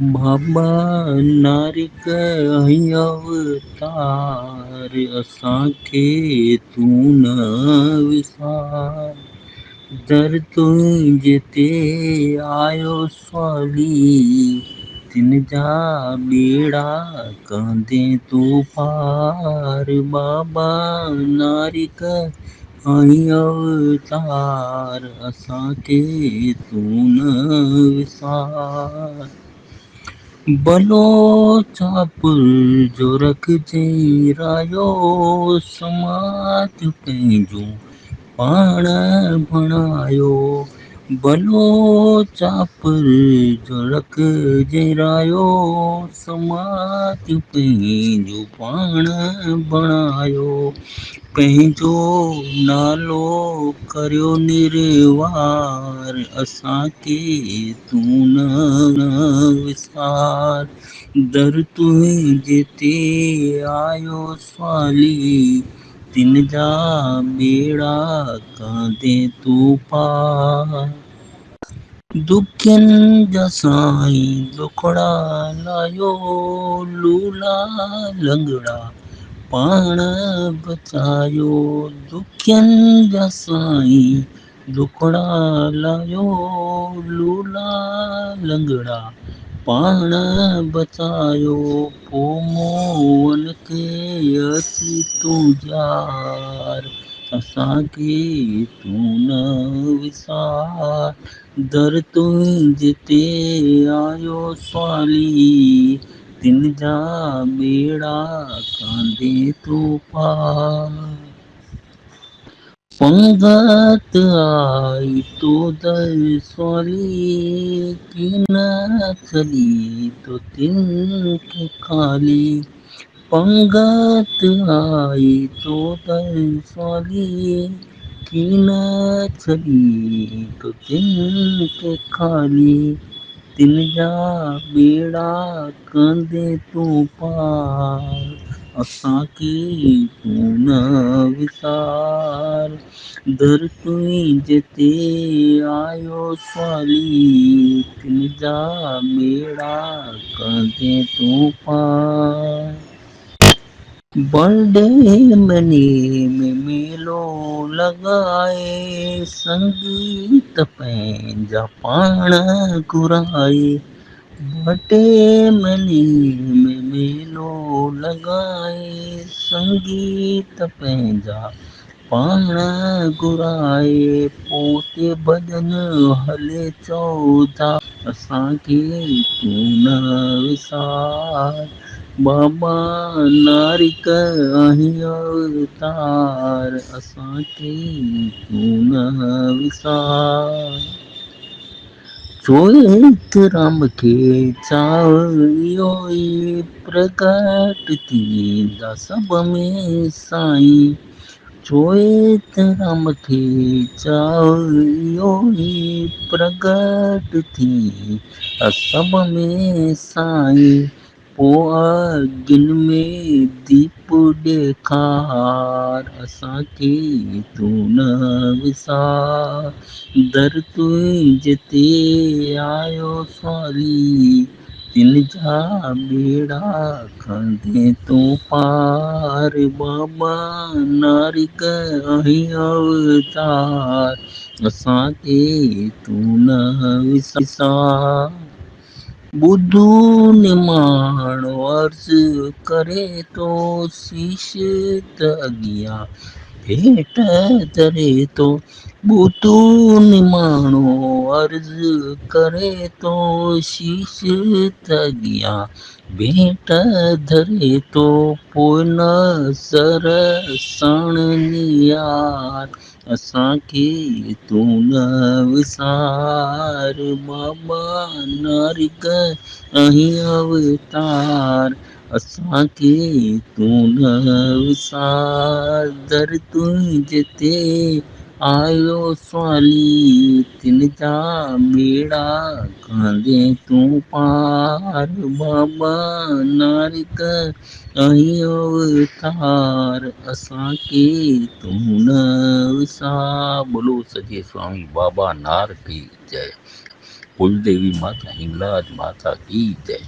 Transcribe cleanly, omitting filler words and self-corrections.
बाबा नारिक અહીં અવતાર असांखे तूं न विसार दर तुंहिंजे ते आयो स्वाली तिन जा ॿेड़ा कंदे तूं पार बाबा नारिक અહીં अवतार असांखे तूं न विसार बलोचापुर जो रखिजई रायो समाज पंहिंजो पाण बणायो बलोचापुर जो रखिजई रायो समाज पंहिंजो पाण बणायो पंहिंजो नालो करियो निर्वार असांखे तूं न विसार दर तुंहिंजे ते आयो स्वाली तिन जा ॿेड़ा कंदे तूं पार दुखियनि जा साईं दुखड़ा लायो लूला लंगड़ा पाण बचायो दुखियनि जा साईं दुखड़ा लायो लूला लंगड़ा पाण बचायो पोइ मोहन खे अची तूं जार असांखे तूं न विसार दर तुंहिंजे ते आयो स्वाली तिन जा ॿेड़ा कांदे तूं पार पंगत आई तो दर स्वाली की न चली तो तिन के खाली पंगत आई तो दर स्वाली की न चली तो तिन के खाली तिन जा ॿेड़ा कंदे तूं पार असांखे तूं न विसार दर तुंहिंजे ते आयो स्वाली तिन जा ॿेड़ा कंदे तूं पार बड़े मनी में मेलो लॻाए संगीत पंहिंजा पाण घुराए बटे मनी में मेलो लॻाए संगीत पंहिंजा पाण घुराए पोइ भॼन हले चौधा असांखे तूं न विसार बाबा नारिक અહીં अवतार असांखे तूं न विसार चोएत राम खे चाव इहो ई प्रकट थींदा सभ में साईं चोएत राम खे चाव इहो ई प्रकट थी सभ में साईं पोइ अॻिन में दीप ॾेखार असांखे तूं न विसार दर तुंहिंजे ते आयो स्वाली तिन जा ॿेड़ा कंदे तूं पार बाबा नारिक અહીં अवतार असांखे तूं न विसार ॿुधू निमाणो अर्ज़ु करे थो शीश त अॻियां भेट धरे थो ॿुधू निमाणो अर्ज़ु करे थो शीश त अॻियां भेट धरे थो पोइ नज़र साण नियार असांखे तूं न विसार बाबा नारिक અહીં अवतार असांखे तूं न विसार दर तुंहिंजे ते आयो स्वाली तिन जा ॿेड़ा कंदे तूं पार बाबा नारिक અહીં अवतार असांखे तूं न विसार बोलो सचे स्वामी बाबा नारक की जय। कुलदेवी माता हिंगलाज माता की जय।